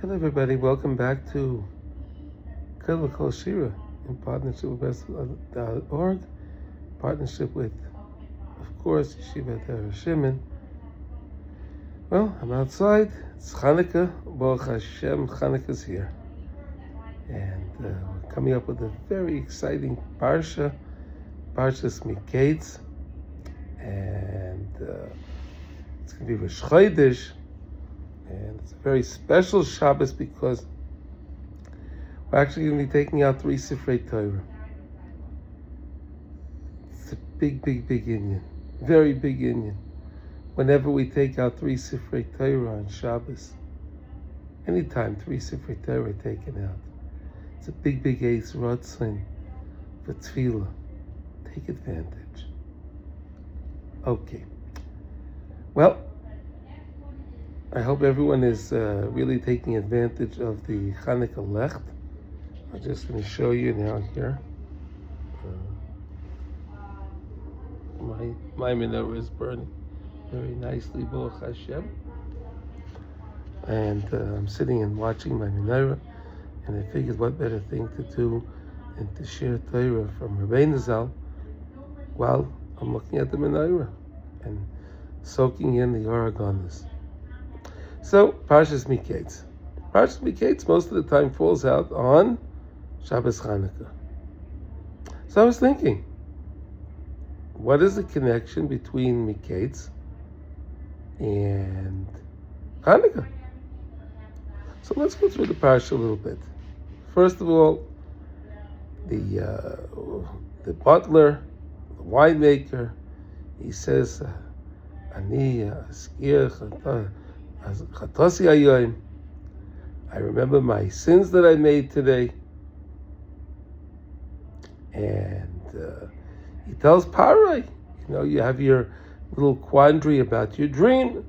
Hello, everybody. Welcome back to Kol Shira in partnership with Best.org, partnership with, of course, Yeshiva Shimon. Well, I'm outside. It's Chanukah. Baruch Hashem, Chanukah's here. And we're coming up with a very exciting Parsha, Parshat Mikeitz. And it's going to be Rosh Chodesh. And it's a very special Shabbos because we're actually going to be taking out 3 Sifrei Torah. It's a big Inyan. Very big Inyan. Whenever we take out 3 Sifrei Torah on Shabbos, anytime 3 Sifrei Torah are taken out, it's a big Eitz Ratzon for Tefillah. Take advantage. Okay. Well, I hope everyone is really taking advantage of the Chanukah Lecht. I'm just going to show you now here. My menorah is burning very nicely, Baruch Hashem. And I'm sitting and watching my menorah, and I figured what better thing to do than to share Torah from Rabbeinu Zal while I'm looking at the menorah and soaking in the Oregonis. So, Parshat Mikeitz. Parshat Mikeitz most of the time falls out on Shabbos Chanukah. So I was thinking, what is the connection between Mikeitz and Chanukah? So let's go through the Parsha a little bit. First of all, the butler, the winemaker, he says, Ani askir I remember my sins that I made today. And he tells Parai, you have your little quandary about your dream.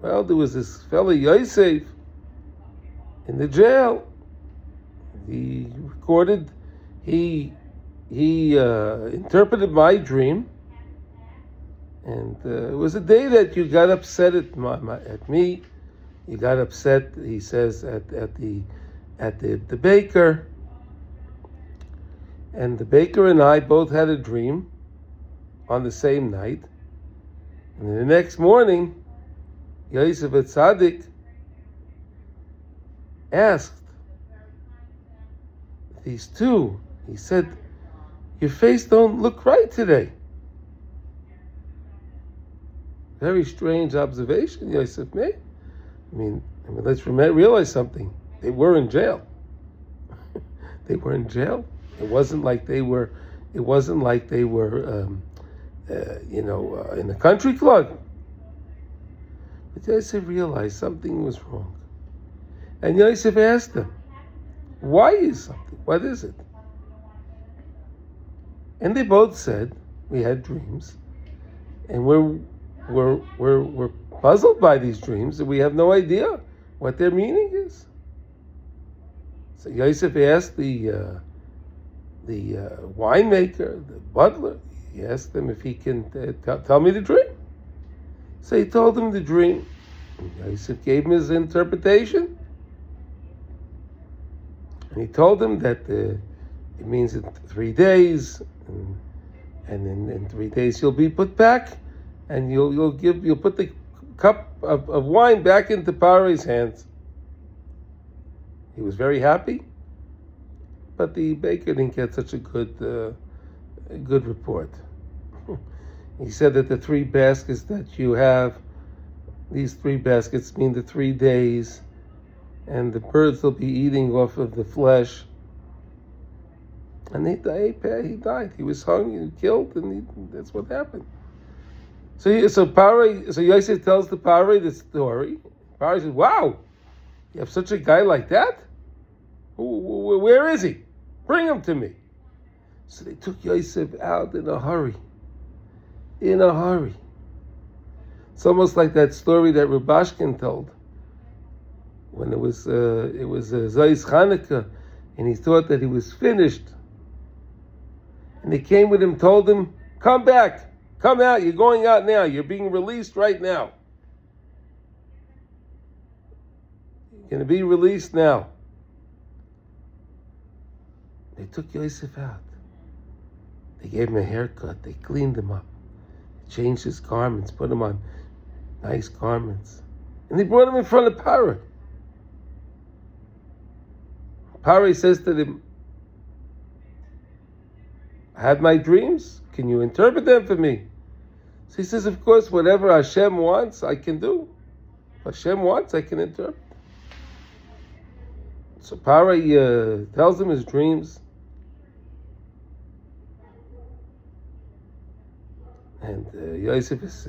Well, there was this fellow Yosef in the jail. He recorded, he interpreted my dream. And it was a day that you got upset at me. You got upset, he says, at the baker. And the baker and I both had a dream on the same night. And the next morning, Yosef Tzaddik asked these two. He said, "Your face don't look right today." Very strange observation Yosef made. I mean, let's realize something. They were in jail. They were in jail. It wasn't like they were. In a country club. But Yosef realized something was wrong, and Yosef asked them, "Why is something? What is it?" And they both said, "We had dreams, and we're puzzled by these dreams, and we have no idea what their meaning is." So Yosef asked the winemaker, the butler, he asked him if he can tell me the dream. So he told him the dream. And Yosef gave him his interpretation. And he told him that it means in 3 days, and in 3 days you'll be put back, and you'll put the cup of wine back into Parai's hands. He was very happy, but the baker didn't get such a good report. He said that the 3 baskets that you have, these 3 baskets mean the 3 days, and the birds will be eating off of the flesh. And he died. He was hung and killed, and that's what happened. So Yosef tells the Parai the story. Parai says, "Wow, you have such a guy like that? Where is he? Bring him to me." So they took Yosef out in a hurry. It's almost like that story that Rubashkin told when it was Zayis Chanukah, and he thought that he was finished. And they came with him, told him, "Come back. Come out, you're going out now. You're being released right now." You're going to be released now. They took Yosef out. They gave him a haircut. They cleaned him up. They changed his garments, put him on nice garments. And they brought him in front of Paro. Paro says to them, I had my dreams. Can you interpret them for me? So he says, of course, whatever Hashem wants, I can do. If Hashem wants, I can interpret. So Paro tells him his dreams. And Yosef is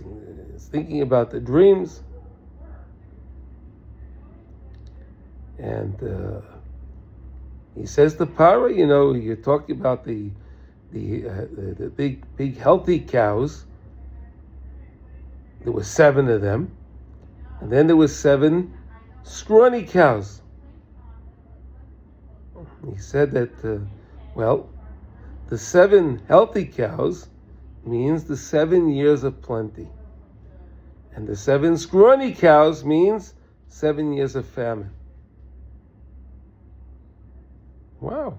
thinking about the dreams. And he says to Paro, you're talking about the big healthy cows. There were 7 of them. And then there were 7 scrawny cows. He said that, the 7 healthy cows means the 7 years of plenty. And the 7 scrawny cows means 7 years of famine. Wow.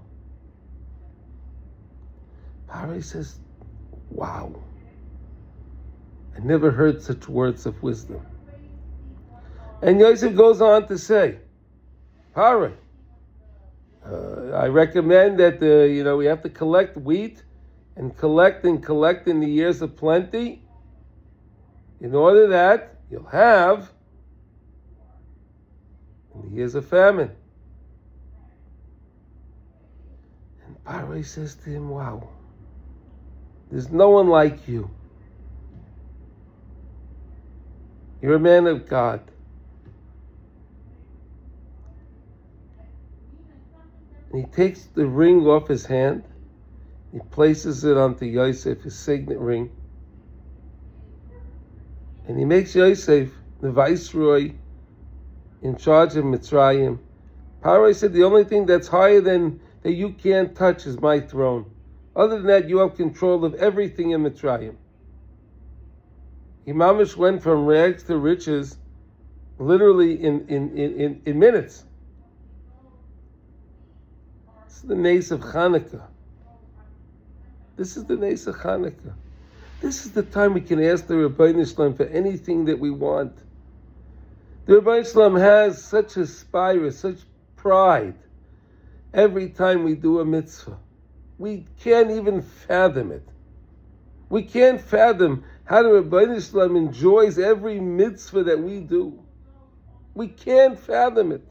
Paro says, wow. I never heard such words of wisdom. And Yosef goes on to say, Paro, I recommend that, we have to collect wheat and collect in the years of plenty. In order that you'll have in the years of famine. And Paro says to him, wow, there's no one like you. You're a man of God. And he takes the ring off his hand. He places it onto Yosef, his signet ring. And he makes Yosef the viceroy in charge of Mitzrayim. Paro said, the only thing that's higher than that you can't touch is my throne. Other than that, you have control of everything in Mitzrayim. Mamish went from rags to riches literally in minutes. This is the nace of Chanukah. This is the nace of Chanukah. This is the time we can ask the Rebbeinu Shalom for anything that we want. The Rebbeinu Shalom has such a spire, such pride every time we do a mitzvah. We can't even fathom it. We can't fathom how the Rebbeinu Shalom enjoys every mitzvah that we do. We can't fathom it.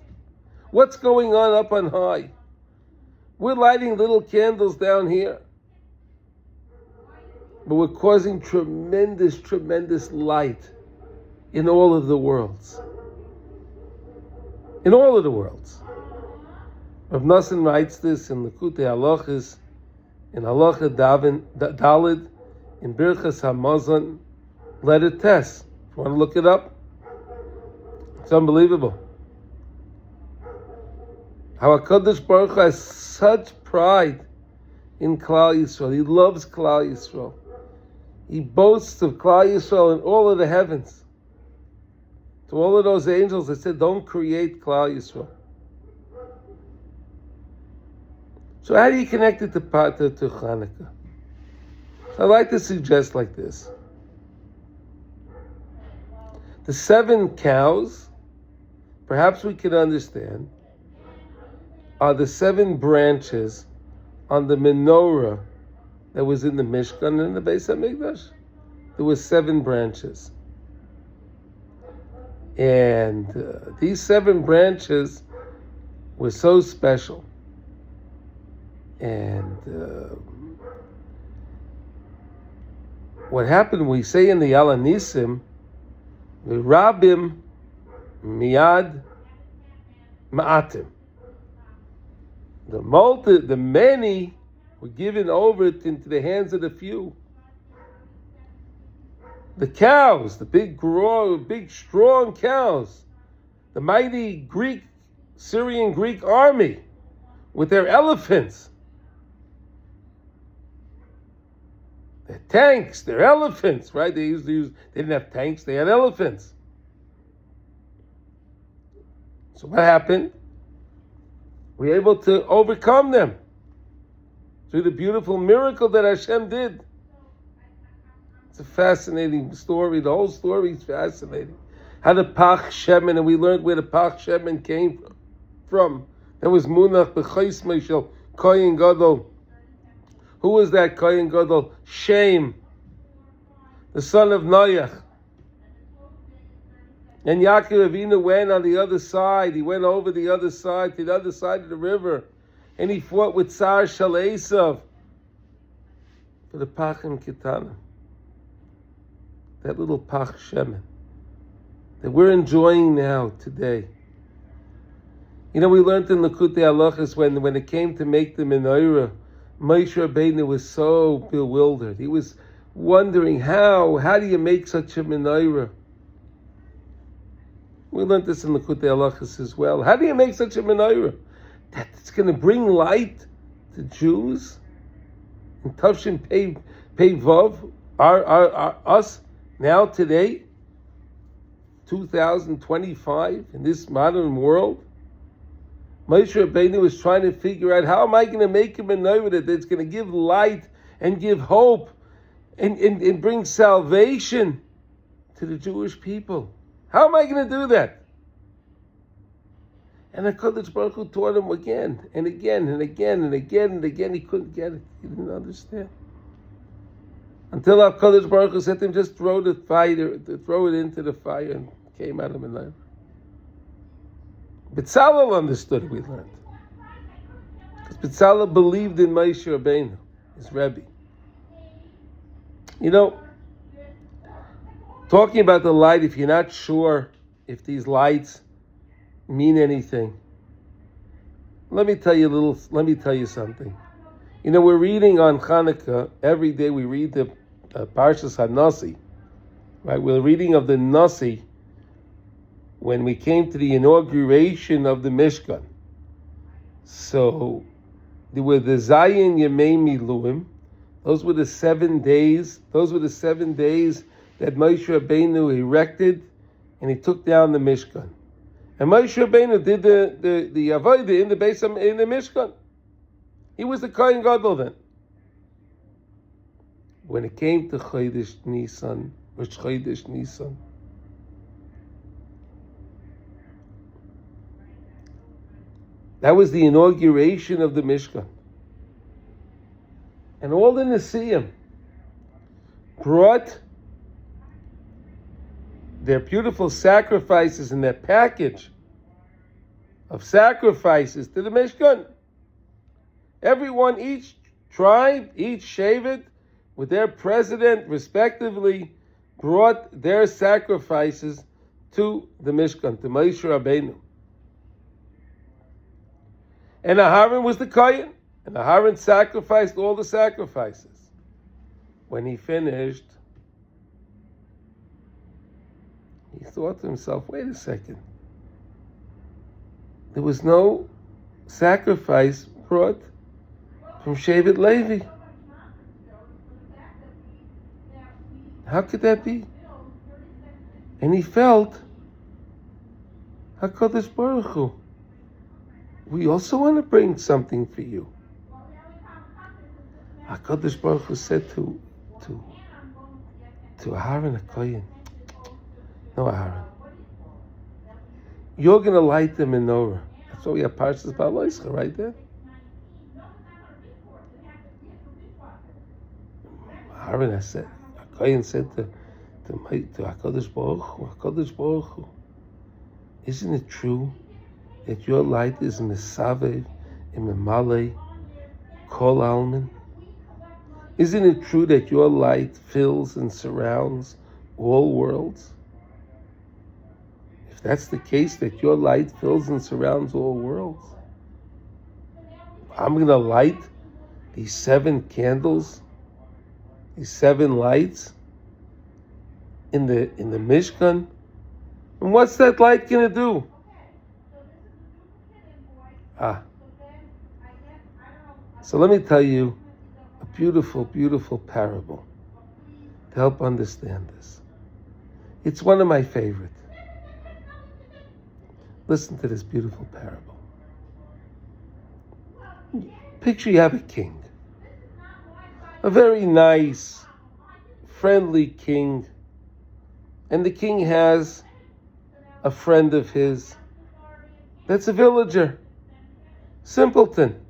What's going on up on high? We're lighting little candles down here. But we're causing tremendous, tremendous light in all of the worlds. In all of the worlds. Rav Nosson writes this in Likutei Halachos, in Halacha Daled, in Birchas HaMazon, letter Tes. If you want to look it up, it's unbelievable. How HaKadosh Baruch Hu has such pride in Klal Yisrael. He loves Klal Yisrael. He boasts of Klal Yisrael in all of the heavens. To all of those angels, they said, don't create Klal Yisrael. So how do you connect it to Chanukah? So I'd like to suggest like this. The 7 cows, perhaps we could understand, are the 7 branches on the menorah that was in the Mishkan and the Beis HaMikdash. There were 7 branches. And these 7 branches were so special. And what happened, we say in the Alanisim, the Rabim Miyad Ma'atim. The many were given over into the hands of the few. The cows, the big, strong cows, the mighty Syrian Greek army with their elephants, their tanks, their elephants, right? They didn't have tanks, they had elephants. So what happened? We were able to overcome them through the beautiful miracle that Hashem did. It's a fascinating story. The whole story is fascinating. How the Pach Shemen, and we learned where the Pach Shemen came from. That was Munach B'chais Meishel Kohen Gadol. Who was that Kohen Gadol? Shem, the son of Noach. And Yaakov Avinu went on the other side. He went over the other side, to the other side of the river. And he fought with Tsar Shal Esav for the Pachim Ketanim. That little Pach Shemen that we're enjoying now, today. You know, we learned in Likutei Halachos when it came to make the menorah, Moshe Rabbeinu was so bewildered. He was wondering, how do you make such a menorah? We learned this in Likutei Halachos as well. How do you make such a menorah that's going to bring light to Jews? In Tavshin Pei Vav, us now today, 2025, in this modern world, Moshe Rabbeinu was trying to figure out, how am I going to make a menorah that's going to give light and give hope and bring salvation to the Jewish people? How am I going to do that? And HaKadosh Baruch Hu taught him again and again and again and again and again. He couldn't get it. He didn't understand. Until HaKadosh Baruch Hu said to him, just throw it into the fire, and came out of menorah. B'Tzalel understood it, we learned. Because B'Tzalel believed in Moshe Rabbeinu, his Rebbe. You know, talking about the light, if you're not sure if these lights mean anything, let me tell you something. You know, we're reading on Chanukah, every day we read the Parshat Nasi, right? We're reading of the Nasi when we came to the inauguration of the Mishkan. So there were the Zayin Yemei Miluim. Those were the 7 days. Those were the 7 days that Moshe Rabbeinu erected, and he took down the Mishkan. And Moshe Rabbeinu did the avodah in the Mishkan. He was the Kohen Gadol then. When it came to Chodesh Nisan, Rosh Chodesh Nisan, that was the inauguration of the Mishkan. And all the Nesiim brought their beautiful sacrifices in their package of sacrifices to the Mishkan. Everyone, each tribe, each Shevet, with their president respectively, brought their sacrifices to the Mishkan, to Moshe Rabbeinu. And Aharon was the Kohen, and Aharon sacrificed all the sacrifices. When he finished, he thought to himself, wait a second. There was no sacrifice brought from Shevet Levi. How could that be? And he felt, HaKadosh Baruch Hu, we also want to bring something for you. HaKadosh Baruch Hu said to Aharon HaKohen, no, Aharon, you're going to light the menorah. That's why we have Parshas Ba'aloischa right there. Aharon said, HaKohen said to HaKadosh Baruch Hu, isn't it true that your light is Mesavev and Memale Kol Almin? Isn't it true that your light fills and surrounds all worlds? If that's the case, that your light fills and surrounds all worlds, I'm going to light these 7 candles, these 7 lights in the Mishkan. And what's that light going to do? So let me tell you a beautiful, beautiful parable to help understand this. It's one of my favorites. Listen to this beautiful parable. Picture you have a king. A very nice, friendly king. And the king has a friend of his that's a villager. Simpleton.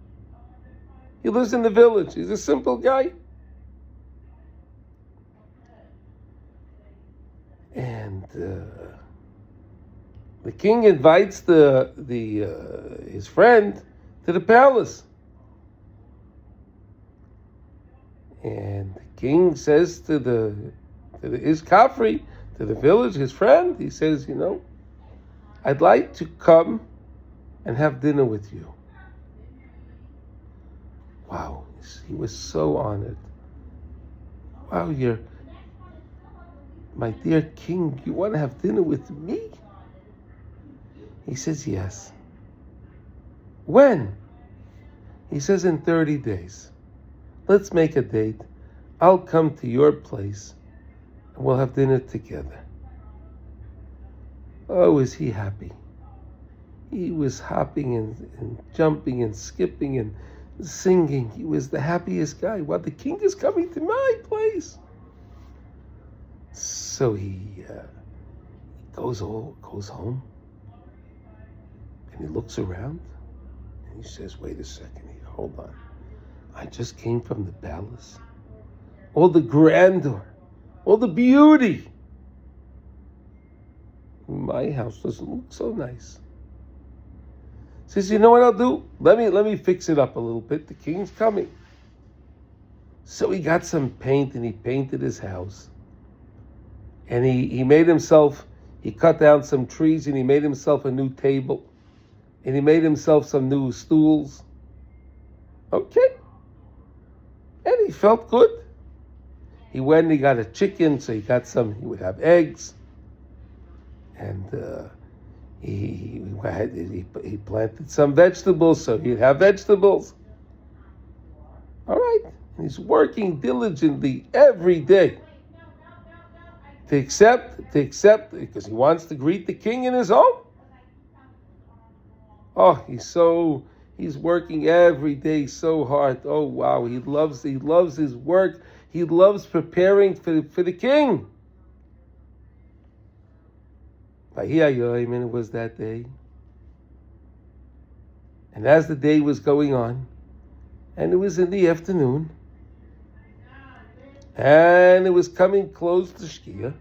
He lives in the village. He's a simple guy. And the king invites his friend to the palace. And the king says to his Kafri, to the village, his friend, he says, I'd like to come and have dinner with you. Wow, he was so honored. Wow, my dear king, you want to have dinner with me? He says, yes. When? He says, in 30 days. Let's make a date. I'll come to your place and we'll have dinner together. Oh, is he happy? He was hopping and jumping and skipping and singing. He was the happiest guy. Well, the king is coming to my place. So he goes home and he looks around and he says, wait a second here, hold on. I just came from the palace. All the grandeur, all the beauty. My house doesn't look so nice. Says, you know what I'll do? Let me fix it up a little bit. The king's coming. So he got some paint and he painted his house. And he made himself, he cut down some trees and he made himself a new table. And he made himself some new stools. Okay. And he felt good. He went and he got a chicken, so he would have eggs. And he planted some vegetables, so he'd have vegetables. All right. And he's working diligently every day. To accept, because he wants to greet the king in his home. Oh, he's working every day so hard. Oh, wow, he loves his work. He loves preparing for the king. And it was that day. And as the day was going on, and it was in the afternoon, and it was coming close to Shkia,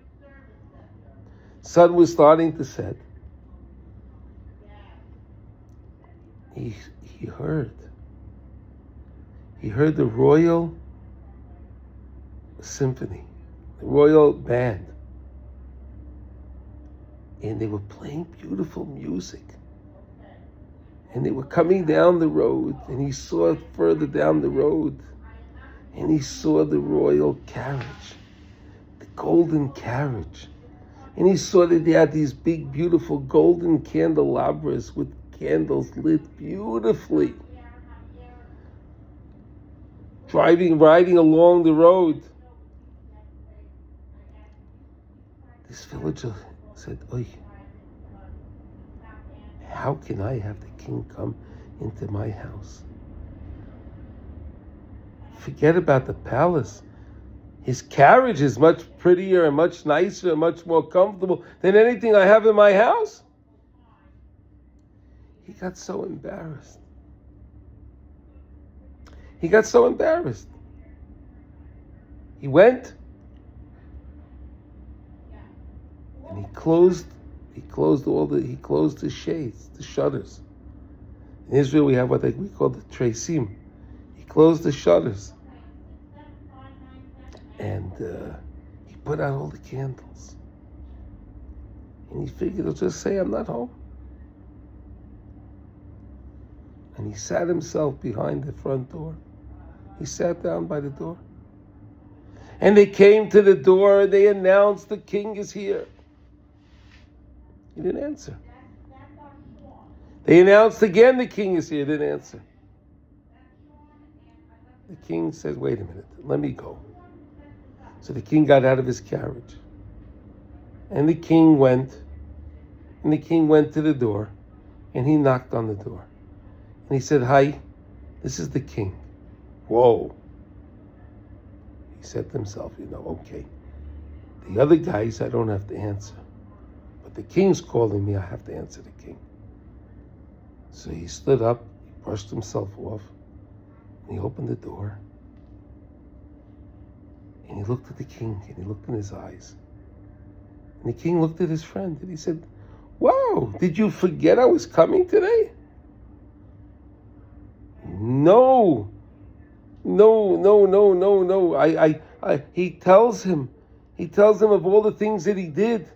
sun was starting to set. He heard the royal symphony, the royal band. And they were playing beautiful music. And they were coming down the road, and he saw further down the road, and he saw the royal carriage, the golden carriage. And he saw that they had these big, beautiful golden candelabras with candles lit beautifully. Riding along the road. This villager said, "Oy, how can I have the king come into my house? Forget about the palace. His carriage is much prettier and much nicer and much more comfortable than anything I have in my house." He got so embarrassed. He went and he closed the shades, the shutters. In Israel we have what we call the tresim. He closed the shutters. And he put out all the candles. And he figured he'll just say, "I'm not home." And he sat himself behind the front door. He sat down by the door. And they came to the door and they announced, "The king is here." He didn't answer. They announced again, "The king is here." He didn't answer. The king said, "Wait a minute, let me go." So the king got out of his carriage. And the king went to the door. And he knocked on the door. And he said, "Hi, this is the king." Whoa. He said to himself, okay. The other guys I don't have to answer. But the king's calling me, I have to answer the king. So he stood up, he brushed himself off, and he opened the door. And he looked at the king, and he looked in his eyes. And the king looked at his friend, and he said, "Wow, did you forget I was coming today?" No. He tells him of all the things that he did.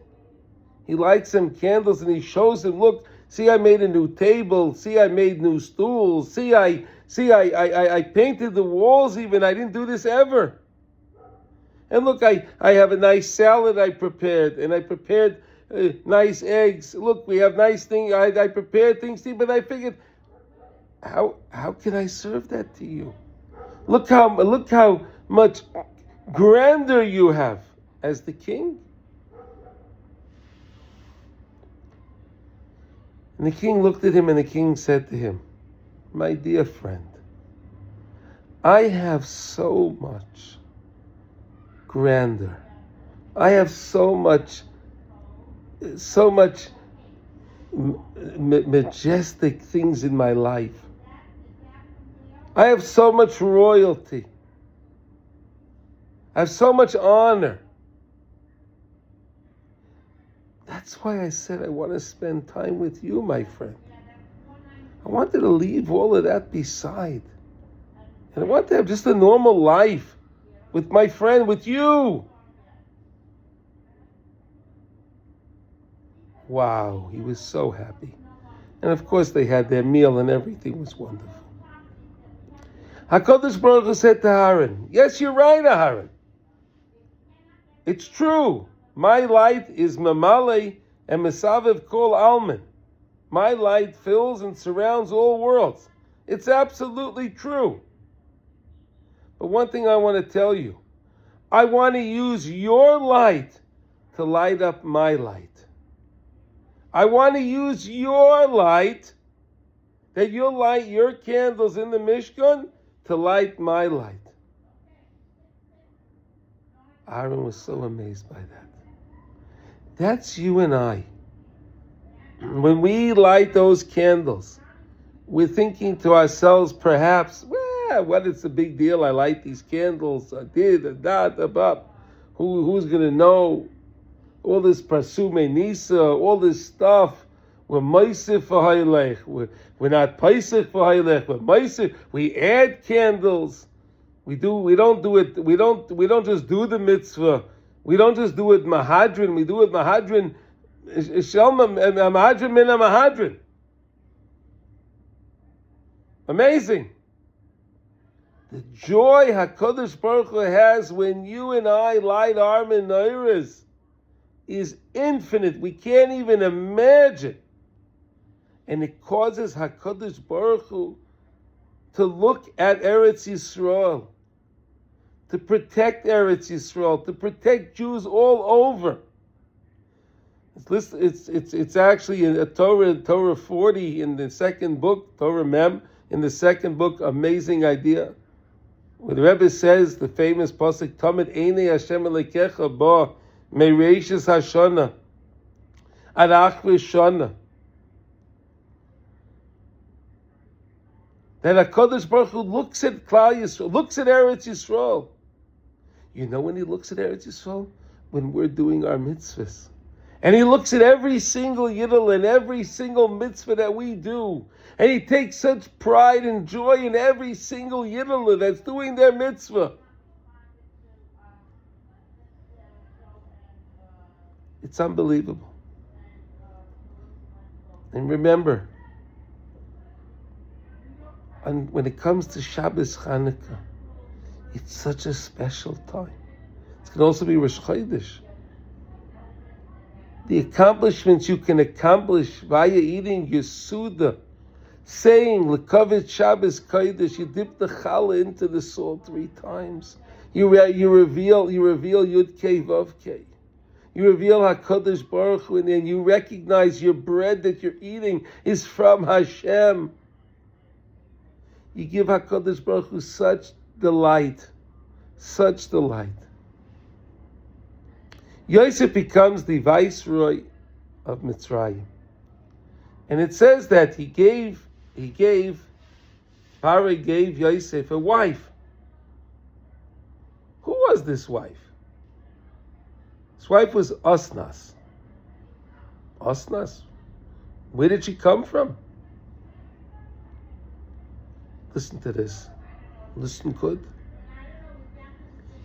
He lights some candles and he shows him, "Look, see, I made a new table. See, I made new stools. See, I painted the walls even. I didn't do this ever. And look, I have a nice salad I prepared, and I prepared nice eggs. Look, we have nice things. I prepared things to you, but I figured, how can I serve that to you? Look how much grandeur you have as the king." And the king looked at him, and the king said to him, "My dear friend, I have so much grandeur. I have so much majestic things in my life. I have so much royalty. I have so much honor. That's why I said I want to spend time with you, my friend. I wanted to leave all of that beside. And I want to have just a normal life with my friend, with you." Wow, he was so happy. And of course they had their meal and everything was wonderful. HaKadosh Baruch Hu said to Aaron, "Yes, you're right, Aaron. It's true. My light is Mamale and Mesavev Kol Almin. My light fills and surrounds all worlds. It's absolutely true. But one thing I want to tell you, I want to use your light to light up my light. I want to use your light, that you'll light your candles in the Mishkan, to light my light." Aaron was so amazed by that. That's you and I. When we light those candles, we're thinking to ourselves, perhaps, what is the big deal? I light these candles. I did, who's going to know? All this Prasume Nisa, all this stuff. We're Meisif for Hailech. We're not Paisich for Hailech. We're Meisif. We add candles. We don't just do the mitzvah. We don't just do it mahadrin. We do it mahadrin. Mahadrin min mahadrin. Amazing. The joy HaKadosh Baruch Hu has when you and I light our menorahs is infinite. We can't even imagine. And it causes HaKadosh Baruch Hu to look at Eretz Yisrael, to protect Eretz Yisrael, to protect Jews all over. It's actually in Torah 40 in the second book, Torah Mem, in the second book, amazing idea. Where the Rebbe says, the famous pasuk, Tamid Einei Hashem Elokecha Ba Mereishis Hashana Ad Achris Shana. That HaKadosh Baruch Hu looks at Klal Yisrael, looks at Eretz Yisrael. You know when he looks at Eretz Yisrael? When we're doing our mitzvahs. And he looks at every single yidel and every single mitzvah that we do. And he takes such pride and joy in every single yidel that's doing their mitzvah. It's unbelievable. And remember, and when it comes to Shabbos Chanukah, it's such a special time. It can also be Rosh Chodesh. The accomplishments you can accomplish via eating your Suda, saying L'kavod Shabbos Kodesh, you dip the challah into the salt 3 times. You reveal Yud Kei Vav Kei. You reveal HaKadosh Baruch Hu, and then you recognize your bread that you're eating is from Hashem. You give HaKadosh Baruch Hu such delight. Such delight. Yosef becomes the viceroy of Mitzrayim. And it says that Pharaoh gave Yosef a wife. Who was this wife? His wife was Osnas. Osnas? Where did she come from? Listen to this. Listen good.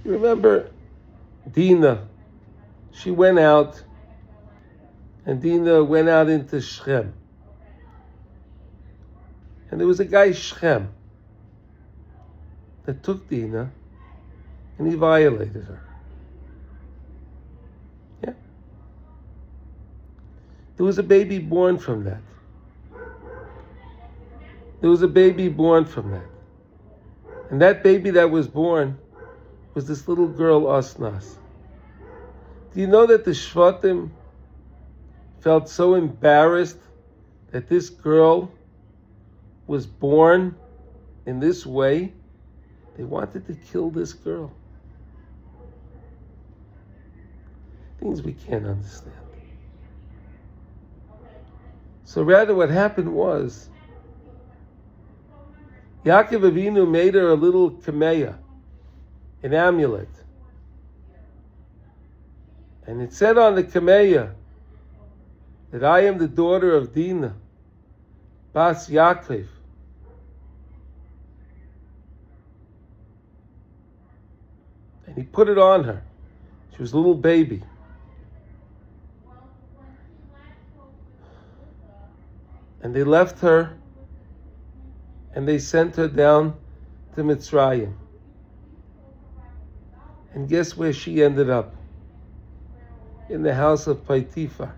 You remember Dinah? She went out, and Dinah went out into Shechem. And there was a guy, Shechem, that took Dinah, and he violated her. Yeah. There was a baby born from that. There was a baby born from that. And that baby that was born was this little girl, Osnas. Do you know that the Shvatim felt so embarrassed that this girl was born in this way? They wanted to kill this girl. Things we can't understand. So rather what happened was, Yaakov Avinu made her a little kameya, an amulet. And it said on the kameya that I am the daughter of Dinah, Bas Yaakov. And he put it on her. She was a little baby. And they left her and they sent her down to Mitzrayim. And guess where she ended up? In the house of Potiphar.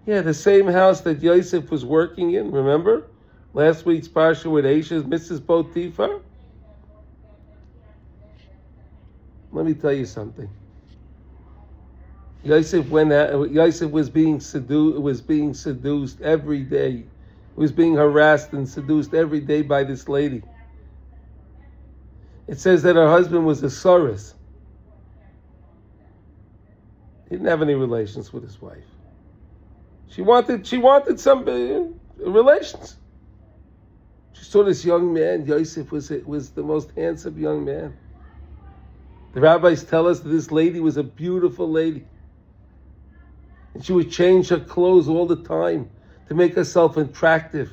Yeah, the same house that Yosef was working in, remember? Last week's Parsha with Ashes, Mrs. Potiphar. Let me tell you something. Yosef was being seduced every day. He was being harassed and seduced every day by this lady. It says that her husband was a sorus. He didn't have any relations with his wife. She wanted some relations. She saw this young man. Yosef was the most handsome young man. The rabbis tell us that this lady was a beautiful lady. And she would change her clothes all the time to make herself attractive.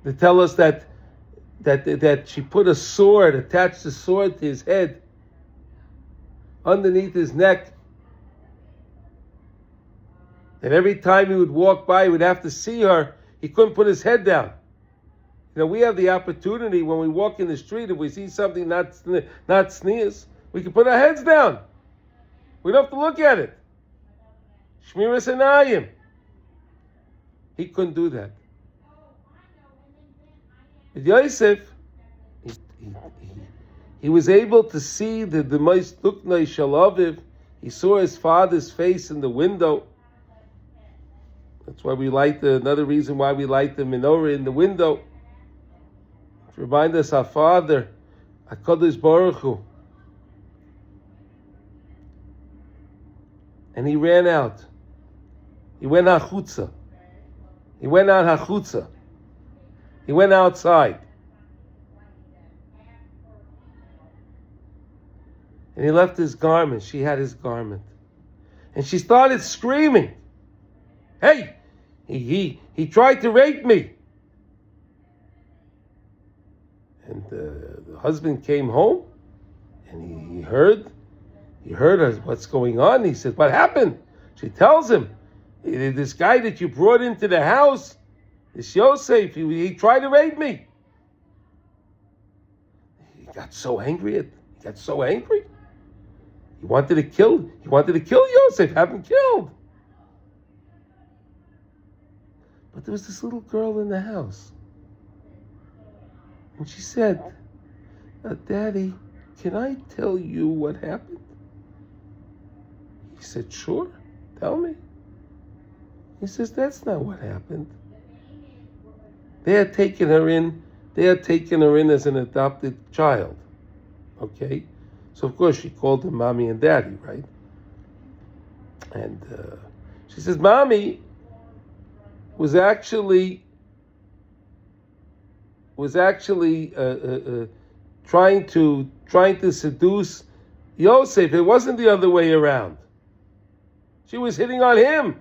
They tell us that she put a sword, attached a sword to his head, underneath his neck. And every time he would walk by, he would have to see her. He couldn't put his head down. You know, we have the opportunity when we walk in the street, if we see something not sneers, we can put our heads down. We don't have to look at it. Shmiras Einayim. He couldn't do that. But Yosef, he was able to see the most luknei shalaviv. He saw his father's face in the window. That's why another reason why we light the menorah in the window. To remind us our Father, HaKadosh Baruch Hu. And he ran out. He went hachutza. He went out hachutza. He went outside. And he left his garment. She had his garment. And she started screaming. Hey, he tried to rape me. And the husband came home and he heard what's going on. He said, what happened? She tells him, this guy that you brought into the house, this Yosef, he tried to rape me. He got so angry. He wanted to kill Yosef, have him killed. But there was this little girl in the house. And she said, Daddy, can I tell you what happened? He said, sure, tell me. He says, that's not what happened. They had taken her in as an adopted child. Okay? So of course she called them mommy and daddy, right? And she says, mommy was actually trying to seduce Yosef. It wasn't the other way around. She was hitting on him.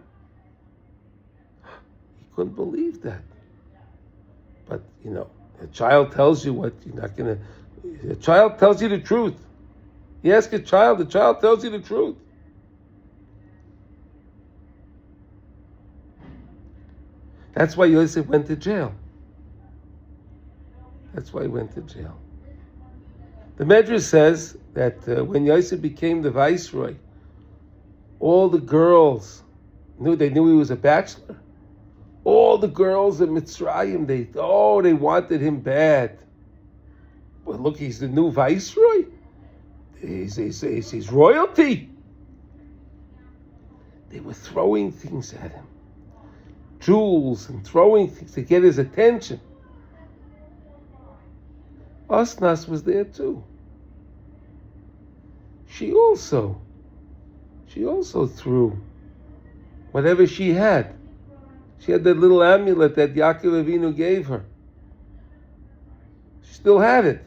He couldn't believe that. But a child tells you what you're not gonna. A child tells you the truth. You ask a child, the child tells you the truth. That's why Yosef went to jail. That's why he went to jail. The Medrash says that when Yosef became the viceroy, all the girls knew he was a bachelor. All the girls in Mitzrayim, they wanted him bad. But look, he's the new viceroy. He's royalty. They were throwing things at him. Jewels and throwing things to get his attention. Osnas was there too. She also threw whatever she had. She had that little amulet that Yaakov Avinu gave her. She still had it.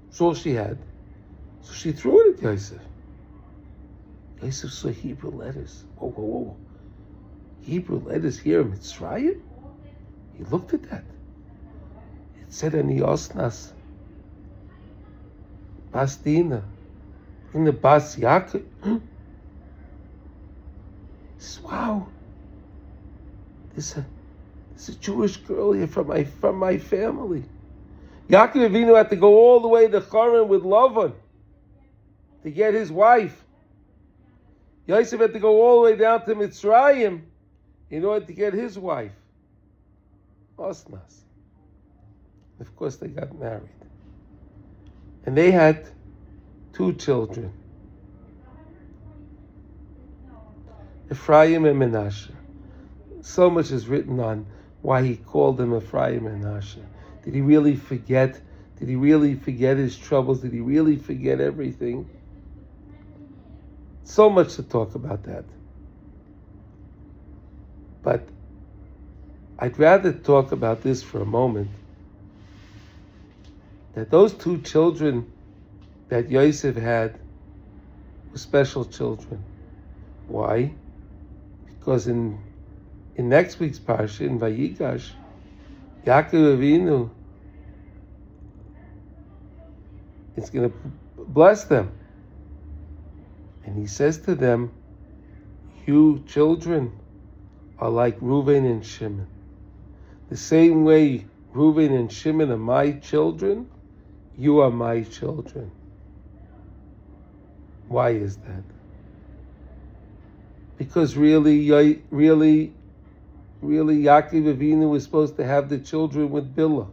That's all she had. So she threw it at Yosef. Yosef saw Hebrew letters. Whoa. Hebrew letters here in Mitzrayim? He looked at that. It said in the Osnas, Bas Dina, in the Bas Yaakov. He says, wow, there's a Jewish girl here from my family. Yaakov Avinu had to go all the way to Haran with Lavan to get his wife. Yosef had to go all the way down to Mitzrayim in order to get his wife, Osnas. Of course, they got married. And they had 2 children, Ephraim and Menashe. So much is written on why he called them Ephraim and Menashe. Did he really forget? Did he really forget his troubles? Did he really forget everything? So much to talk about that. But I'd rather talk about this for a moment. That those 2 children that Yosef had were special children. Why? Because in next week's Parsha, in Vayigash, Yaakov Avinu is going to bless them. And he says to them, you children are like Reuven and Shimon. The same way Reuven and Shimon are my children, you are my children. Why is that? Because really, Yaakov Avinu was supposed to have the children with Bilhah.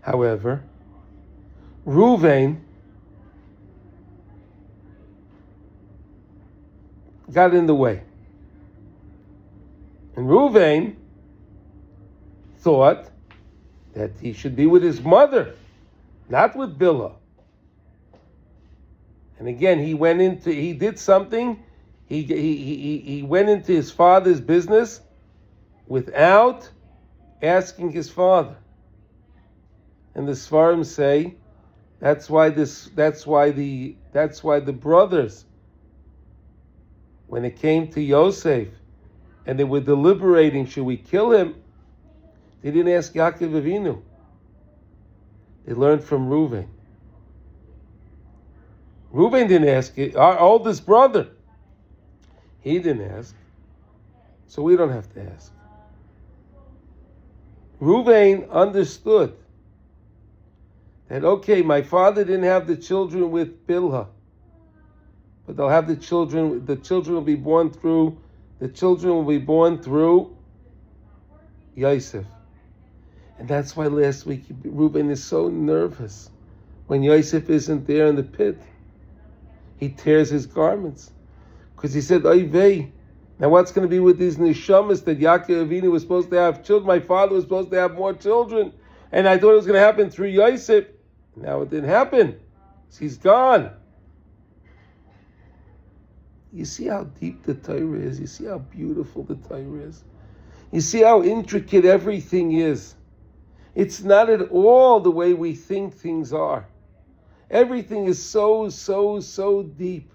However, Reuven got in the way. And Reuven thought that he should be with his mother, not with Bilhah. And again, he did something. He went into his father's business without asking his father. And the Sfarim say that's why the brothers, when it came to Yosef and they were deliberating, should we kill him? They didn't ask Yaakov Avinu. They learned from Reuven. Reuven didn't ask it. Our oldest brother, he didn't ask. So we don't have to ask. Reuven understood that, okay, my father didn't have the children with Bilhah, but they'll have the children will be born through Yosef. And that's why last week Reuben is so nervous. When Yosef isn't there in the pit, he tears his garments. Because he said, oy vey, now what's going to be with these neshamas that Yaakov Avinu was supposed to have children? My father was supposed to have more children. And I thought it was going to happen through Yosef. Now it didn't happen. He's gone. You see how deep the Torah is. You see how beautiful the Torah is. You see how intricate everything is. It's not at all the way we think things are. Everything is so deep,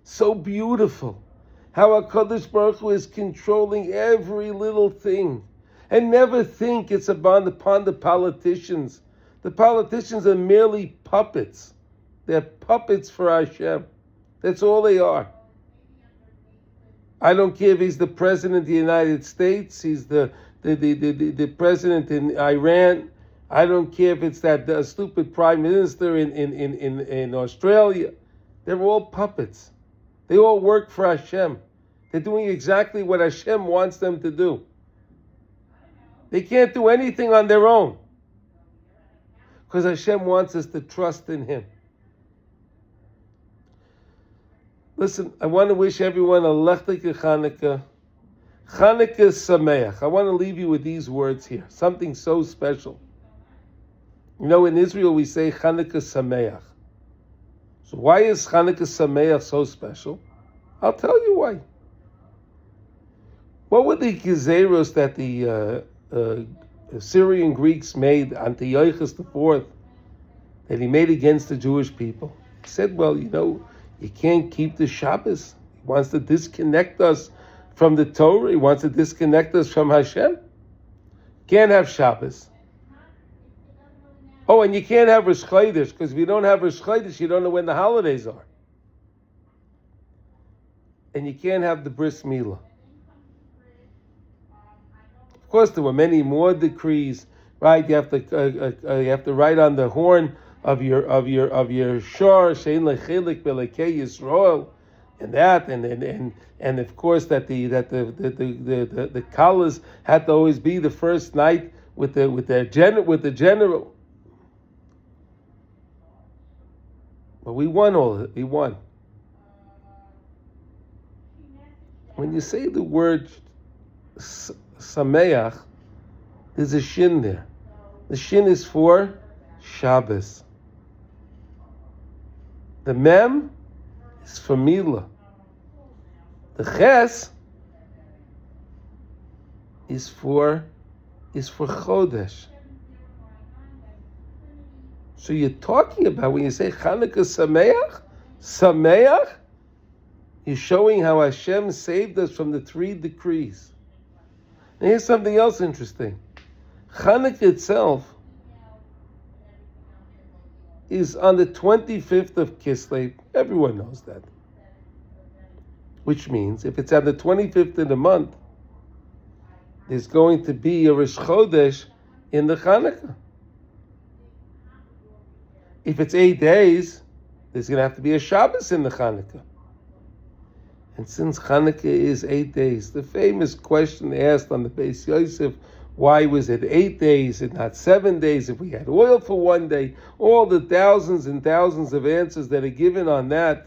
so beautiful. How HaKadosh Baruch Hu is controlling every little thing. And never think it's upon the politicians. The politicians are merely puppets. They're puppets for Hashem. That's all they are. I don't care if he's the president of the United States, he's the president in Iran. I don't care if it's that stupid prime minister in Australia. They're all puppets. They all work for Hashem. They're doing exactly what Hashem wants them to do. They can't do anything on their own. Because Hashem wants us to trust in Him. Listen, I want to wish everyone a Lechdike Chanukah. Chanukah Sameach. I want to leave you with these words here. Something so special. You know, in Israel we say Chanukah Sameach. So why is Chanukah Sameach so special? I'll tell you why. What were the gezeros that the Syrian Greeks made, Antiochus IV, that he made against the Jewish people? He said, well, you know, you can't keep the Shabbos. He wants to disconnect us from the Torah. He wants to disconnect us from Hashem. Can't have Shabbos. Oh, and you can't have Rosh Chodesh, because if you don't have Rosh Chodesh, you don't know when the holidays are. And you can't have the Bris Milah. Of course, there were many more decrees, right? You have to write on the horn of your shor shein lechelik belekei Yisrael, and that, and of course that the kalas had to always be the first night with the general. But we won all of it. We won. When you say the word Sameach, there's a shin there. The shin is for Shabbos. The mem is for Milah. The ches is for Chodesh. So you're talking about, when you say Chanukah Sameach, you're showing how Hashem saved us from the 3 decrees. And here's something else interesting. Chanukah itself is on the 25th of Kislev. Everyone knows that. Which means, if it's on the 25th of the month, there's going to be a Rosh Chodesh in the Chanukah. If it's 8 days, there's going to have to be a Shabbos in the Chanukah. And since Chanukah is 8 days, the famous question asked on the Beis Yosef, why was it 8 days and not 7 days if we had oil for 1 day? All the thousands and thousands of answers that are given on that,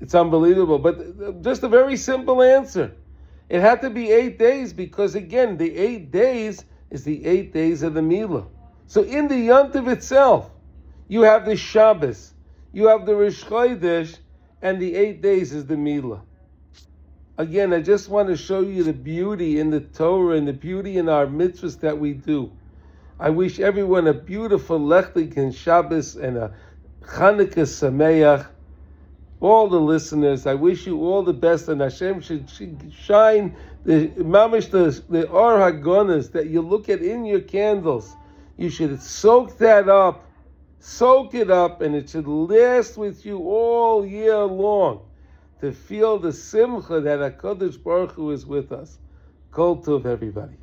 it's unbelievable. But just a very simple answer. It had to be 8 days because, again, the 8 days is the 8 days of the Milah. So in the Yontiv itself, you have the Shabbos, you have the Rosh Chodesh, and the 8 days is the Milah. Again, I just want to show you the beauty in the Torah and the beauty in our mitzvahs that we do. I wish everyone a beautiful Lechdike and Shabbos and a Chanukah Sameach. All the listeners, I wish you all the best, and Hashem should shine the mamish, the Or HaGonas that you look at in your candles. You should soak that up. Soak it up, and it should last with you all year long to feel the simcha that HaKadosh Baruch Hu is with us. Kol Tov, everybody.